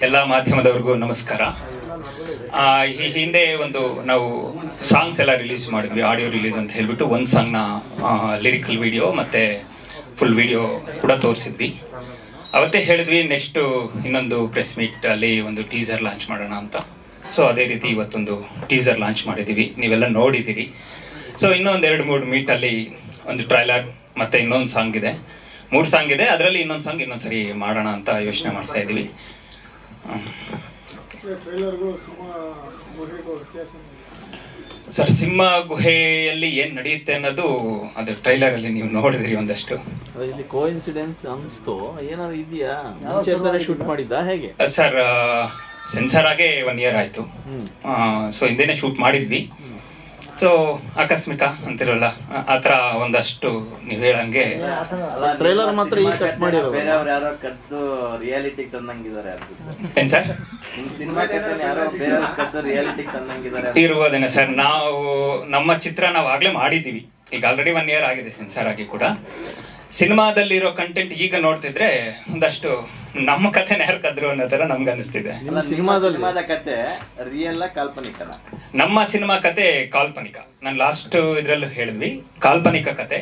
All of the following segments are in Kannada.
ಎಲ್ಲ ಮಾಧ್ಯಮದವ್ರಿಗೂ ನಮಸ್ಕಾರ. ಈ ಹಿಂದೆ ಒಂದು ನಾವು ಸಾಂಗ್ಸ್ ಎಲ್ಲ ರಿಲೀಸ್ ಮಾಡಿದ್ವಿ, ಆಡಿಯೋ ರಿಲೀಸ್ ಅಂತ ಹೇಳ್ಬಿಟ್ಟು ಒಂದು ಸಾಂಗ್ನ ಲಿರಿಕಲ್ ವಿಡಿಯೋ ಮತ್ತು ಫುಲ್ ವಿಡಿಯೋ ಕೂಡ ತೋರಿಸಿದ್ವಿ. ಅವತ್ತೇ ಹೇಳಿದ್ವಿ ನೆಕ್ಸ್ಟು ಇನ್ನೊಂದು ಪ್ರೆಸ್ ಮೀಟ್ ಅಲ್ಲಿ ಒಂದು ಟೀಸರ್ ಲಾಂಚ್ ಮಾಡೋಣ ಅಂತ. ಸೊ ಅದೇ ರೀತಿ ಇವತ್ತೊಂದು ಟೀಸರ್ ಲಾಂಚ್ ಮಾಡಿದ್ದೀವಿ, ನೀವೆಲ್ಲ ನೋಡಿದ್ದೀರಿ. ಸೊ ಇನ್ನೊಂದು 2-3 ಮೀಟಲ್ಲಿ ಒಂದು ಟ್ರೈಲರ್ ಮತ್ತು ಇನ್ನೊಂದು ಸಾಂಗ್ ಇದೆ, 3 ಸಾಂಗ್ ಇದೆ. ಅದರಲ್ಲಿ ಇನ್ನೊಂದು ಸಾಂಗ್ ಇನ್ನೊಂದ್ಸರಿ ಮಾಡೋಣ ಅಂತ ಯೋಚನೆ ಮಾಡ್ತಾ ಇದ್ದೀವಿ. ಸರ್, ಸಿಂಹ ಗುಹೆಯಲ್ಲಿ ಏನು ನಡೆಯುತ್ತೆ ಅನ್ನೋದು ಅದು ಟ್ರೈಲರಲ್ಲಿ ನೀವು ನೋಡಿದ್ರಿ ಒಂದಷ್ಟು. ಇಲ್ಲಿ ಕೋಇನ್ಸಿಡೆನ್ಸ್ ಅನಿಸ್ತು, ಏನಾದ್ರು ಇದೆಯಾ? ಶೂಟ್ ಮಾಡಿದ್ದ ಹೇಗೆ? ಸರ್, ಸೆನ್ಸಾರ್ ಆಗೇ 1 ಇಯರ್ ಆಯಿತು. ಸೊ ಹಿಂದೆನೇ ಶೂಟ್ ಮಾಡಿದ್ವಿ. ಸೊ ಆಕಸ್ಮಿಕ ಅಂತಿರಲ್ಲ, ಆ ಥರ ಒಂದಷ್ಟು ನೀವು ಹೇಳಂಗೆ ಟ್ರೈಲರ್ ಮಾತ್ರ ಈ ಕಟ್ ಮಾಡಿರೋ. ಬೇರೆಯವ್ರು ಯಾರೋ ಕದ್ದು ರಿಯಾಲಿಟಿಗೆ ತಂದಂಗಿದ್ದಾರೆ ಏನು ಸರ್? ಸಿನಿಮಾ ಯಾರೋ ಬೇರೆಯವ್ರು ಕದ್ದು ರಿಯಾಲಿಟಿಗೆ ತಂದಂಗಿದ್ದಾರೆ ಇರ್ಬೋದೇನೆ ಸರ್. ನಮ್ಮ ಚಿತ್ರ ನಾವು ಆಗ್ಲೇ ಮಾಡಿದ್ದೀವಿ, ಈಗ ಆಲ್ರೆಡಿ 1 ಇಯರ್ ಆಗಿದೆ ಸೆನ್ಸಾರ್ ಆಗಿ ಕೂಡ. ಸಿನಿಮಾದಲ್ಲಿರೋ ಕಂಟೆಂಟ್ ಈಗ ನೋಡ್ತಿದ್ರೆ ಒಂದಷ್ಟು ನಮ್ಮ ಕಥೆನ ಯಾರು ಕದ್ರು ಅನ್ನೋ ತರ ನಮ್ಗೆ ಅನಿಸ್ತಿದೆ. ಸಿನಿಮಾದ ಕತೆ ರಿಯಲ್ ಕಾಲ್ಪನಿಕನ? ನಮ್ಮ ಸಿನಿಮಾ ಕತೆ ಕಾಲ್ಪನಿಕ. ನಾನು ಲಾಸ್ಟ್ ಇದ್ರಲ್ಲೂ ಹೇಳಿದ್ವಿ, ಕಾಲ್ಪನಿಕ ಕತೆ.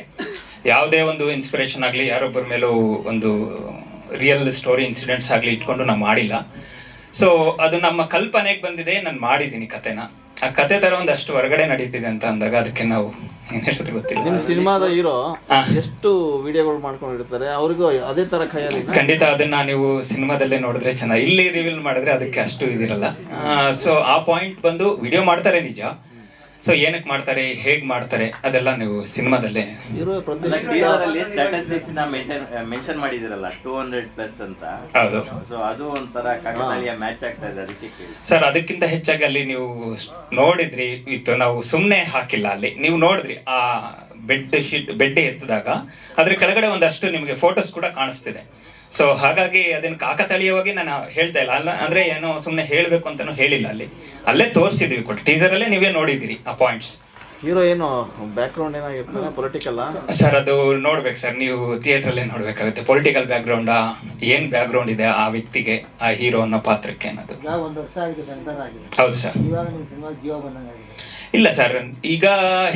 ಯಾವುದೇ ಒಂದು ಇನ್ಸ್ಪಿರೇಷನ್ ಆಗಲಿ, ಯಾರೊಬ್ಬರ ಮೇಲೂ ಒಂದು ರಿಯಲ್ ಸ್ಟೋರಿ ಇನ್ಸಿಡೆಂಟ್ಸ್ ಆಗಲಿ ಇಟ್ಕೊಂಡು ನಾವು ಮಾಡಿಲ್ಲ. ಸೊ ಅದು ನಮ್ಮ ಕಲ್ಪನೆಗೆ ಬಂದಿದೆ, ನಾನು ಮಾಡಿದ್ದೀನಿ ಕತೆನ. ಆ ಕತೆ ತರ ಒಂದಷ್ಟು ಹೊರಗಡೆ ನಡೀತಿದೆ ಅಂತ ಅಂದಾಗ ಅದಕ್ಕೆ ನಾವು ಏನ್ ಹೇಳೋದು ಗೊತ್ತಿಲ್ಲ. ನಿಮ್ ಸಿನಿಮಾದ ಹೀರೋ ಎಷ್ಟು ವಿಡಿಯೋಗಳು ಮಾಡ್ಕೊಂಡಿರ್ತಾರೆ, ಅವ್ರಿಗೂ ಅದೇ ತರ ಖಯಾಲಿ? ಖಂಡಿತ ಅದನ್ನ ನೀವು ಸಿನಿಮಾದಲ್ಲೇ ನೋಡಿದ್ರೆ ಚೆನ್ನಾಗಿ. ಇಲ್ಲಿ ರಿವೀಲ್ ಮಾಡಿದ್ರೆ ಅದಕ್ಕೆ ಅಷ್ಟು ಇದಿರಲ್ಲ. ಸೊ ಆ ಪಾಯಿಂಟ್ ಬಂದು ವಿಡಿಯೋ ಮಾಡ್ತಾರೆ ನಿಜ. ಸೊ ಏನಕ್ಕೆ ಮಾಡ್ತಾರೆ, ಹೇಗ್ ಮಾಡ್ತಾರೆ, ಅದೆಲ್ಲ ನೀವು ಸಿನಿಮಾದಲ್ಲೇ. ಸ್ಟ್ಯಾಟಿಸ್ಟಿಕ್ಸ್ ಮೆನ್ಷನ್ ಮಾಡಿದಿರಲ್ಲ 200+ ಅಂತ. ಹೌದು. ಸೊ ಅದು ಒಂಥರ ಕಾಕತಾಳೀಯ ಮ್ಯಾಚ್ ಆಗ್ತಾ ಇದೆ, ಅದಕ್ಕೆ ಸರ್ ಅದಕ್ಕಿಂತ ಹೆಚ್ಚಾಗಿ ಅಲ್ಲಿ ನೀವು ನೋಡಿದ್ರಿ ಇತ್ತು, ನಾವು ಸುಮ್ಮನೆ ಹಾಕಿಲ್ಲ. ಅಲ್ಲಿ ನೀವು ನೋಡಿದ್ರಿ ಆ ಬೆಡ್ ಎತ್ತಿದಾಗ ಅದ್ರ ಕೆಳಗಡೆ ಒಂದಷ್ಟು ನಿಮಗೆ ಫೋಟೋಸ್ ಕೂಡ ಕಾಣಿಸ್ತಿದೆ. ಸೊ ಹಾಗಾಗಿ ಅದನ್ನ ಕಾಕತಾಳೀಯವಾಗಿ ನಾನು ಹೇಳ್ತಾ ಇಲ್ಲ. ಅಂದ್ರೆ ಏನೋ ಸುಮ್ಮನೆ ಹೇಳ್ಬೇಕು ಅಂತಾನು ಹೇಳಿಲ್ಲ, ಅಲ್ಲೇ ತೋರಿಸಿದ್ವಿ ಕೊಟ್ಟು ಟೀಸರ್ ಅಲ್ಲೇ ನೀವೇ ನೋಡಿದಿರಿ ಆ ಪಾಯಿಂಟ್ಸ್. ಹೀರೋ ಏನು ಬ್ಯಾಕ್ ಗ್ರೌಂಡ್ ಏನಾಗಿರ್ತಾನೆ, ಪೊಲಿಟಿಕಲ್? ಸರ್ ಅದು ನೋಡ್ಬೇಕು ಸರ್, ನೀವು ಥಿಯೇಟರ್ ಅಲ್ಲೇ ನೋಡ್ಬೇಕಾಗುತ್ತೆ. ಪೊಲಿಟಿಕಲ್ ಬ್ಯಾಕ್ ಗ್ರೌಂಡ್ ಏನ್ ಬ್ಯಾಕ್ ಗ್ರೌಂಡ್ ಇದೆ ಆ ವ್ಯಕ್ತಿಗೆ, ಆ ಹೀರೋ ಅನ್ನೋ ಪಾತ್ರಕ್ಕೆ ಅನ್ನೋದು. ಹೌದು ಸರ್. ಇಲ್ಲ ಸರ್, ಈಗ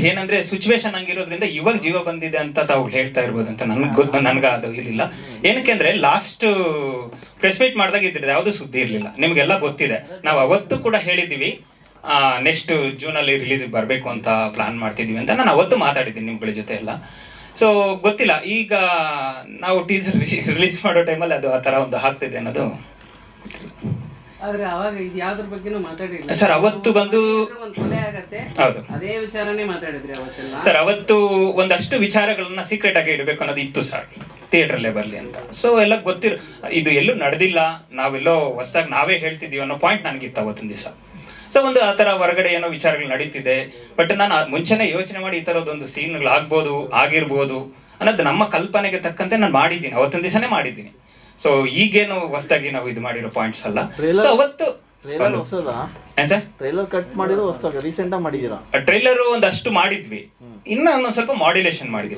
ಏನಂದ್ರೆ ಸಿಚುವೇಶನ್ ಹಂಗಿರೋದ್ರಿಂದ ಇವಾಗ ಜೀವ ಬಂದಿದೆ ಅಂತ ತಾವು ಹೇಳ್ತಾ ಇರ್ಬೋದು ಅಂತ ನನ್ಗ ಅದು ಇರಲಿಲ್ಲ. ಏನಕ್ಕೆ ಅಂದ್ರೆ ಲಾಸ್ಟ್ ಪ್ರೆಸ್ ಮೀಟ್ ಮಾಡಿದಾಗ ಇದ್ರದ್ದು ಯಾವ್ದು ಸುದ್ದಿ ಇರ್ಲಿಲ್ಲ, ನಿಮ್ಗೆಲ್ಲ ಗೊತ್ತಿದೆ. ನಾವು ಅವತ್ತು ಕೂಡ ಹೇಳಿದೀವಿ ನೆಕ್ಸ್ಟ್ ಜೂನಲ್ಲಿ ರಿಲೀಸ್ ಬರಬೇಕು ಅಂತ ಪ್ಲಾನ್ ಮಾಡ್ತಿದೀವಿ ಅಂತ. ನಾನು ಅವತ್ತು ಮಾತಾಡಿದ್ದೀನಿ ನಿಮ್ಗಳ ಜೊತೆ ಎಲ್ಲ. ಸೊ ಗೊತ್ತಿಲ್ಲ, ಈಗ ನಾವು ಟೀಸರ್ ರಿಲೀಸ್ ಮಾಡೋ ಟೈಮಲ್ಲಿ ಅದು ಆ ತರ ಒಂದು ಆಗ್ತಿದೆ ಅನ್ನೋದು. ಆದ್ರೆ ಅವಾಗ ಇದು ಯಾವ್ದ್ರ ಬಗ್ಗೆನೂ ಮಾತಾಡಿಲ್ಲ ಸರ್. ಅವತ್ತು ಬಂದು ಕೊಲೆ ಆಗತ್ತೆ, ಹೌದು, ಅದೇ ವಿಚಾರನೇ ಮಾತಾಡಿದ್ರಿ ಅವತ್ತೆಲ್ಲ. ಸರ್ ಅವತ್ತು ಒಂದಷ್ಟು ವಿಚಾರಗಳನ್ನ ಸೀಕ್ರೆಟ್ ಆಗಿ ಇಡಬೇಕು ಅನ್ನೋದು ಇತ್ತು ಸರ್, ಥಿಯೇಟರ್ಲ್ಲೇ ಬರ್ಲಿ ಅಂತ. ಸೊ ಎಲ್ಲ ಗೊತ್ತಿರೋ, ಇದು ಎಲ್ಲೂ ನಡೆದಿಲ್ಲ, ನಾವೆಲ್ಲೋ ಹೊಸದಾಗಿ ನಾವೇ ಹೇಳ್ತಿದೀವಿ ಅನ್ನೋ ಪಾಯಿಂಟ್ ನನಗಿತ್ತು ಅವತ್ತಿನ ದಿವಸ. ಸೊ ಒಂದು ಆ ಥರ ಹೊರಗಡೆ ಏನೋ ವಿಚಾರಗಳು ನಡೀತಿದೆ, ಬಟ್ ನಾನು ಮುಂಚೆನೇ ಯೋಚನೆ ಮಾಡಿ ಈ ಥರದೊಂದು ಸೀನ್ಗಳಾಗ್ಬೋದು, ಆಗಿರ್ಬೋದು ಅನ್ನೋದು ನಮ್ಮ ಕಲ್ಪನೆಗೆ ತಕ್ಕಂತೆ ನಾನು ಮಾಡಿದ್ದೀನಿ, ಅವತ್ತಿನ ದಿವಸನೇ ಮಾಡಿದ್ದೀನಿ. ಸೊ ಈಗೇನು ಹೊಸದಾಗಿ ನಾವು ಇದು ಮಾಡಿರೋ ಪಾಯಿಂಟ್ಸ್ ಅಲ್ಲ. ಸೊ ಅವತ್ತು ಟ್ರೈಲರ್ ಕಟ್ ಮಾಡಿರೋ ರೀಸೆಂಟ್ ಆಗಿ ಮಾಡಿದೀರಾ? ಟ್ರೈಲರ್ ಒಂದಷ್ಟು ಮಾಡಿದ್ವಿ, ಇನ್ನ ಒಂದೊಂದ್ ಸ್ವಲ್ಪ ಮಾಡ್ಯುಲೇಷನ್ ಮಾಡಿದ್ವಿ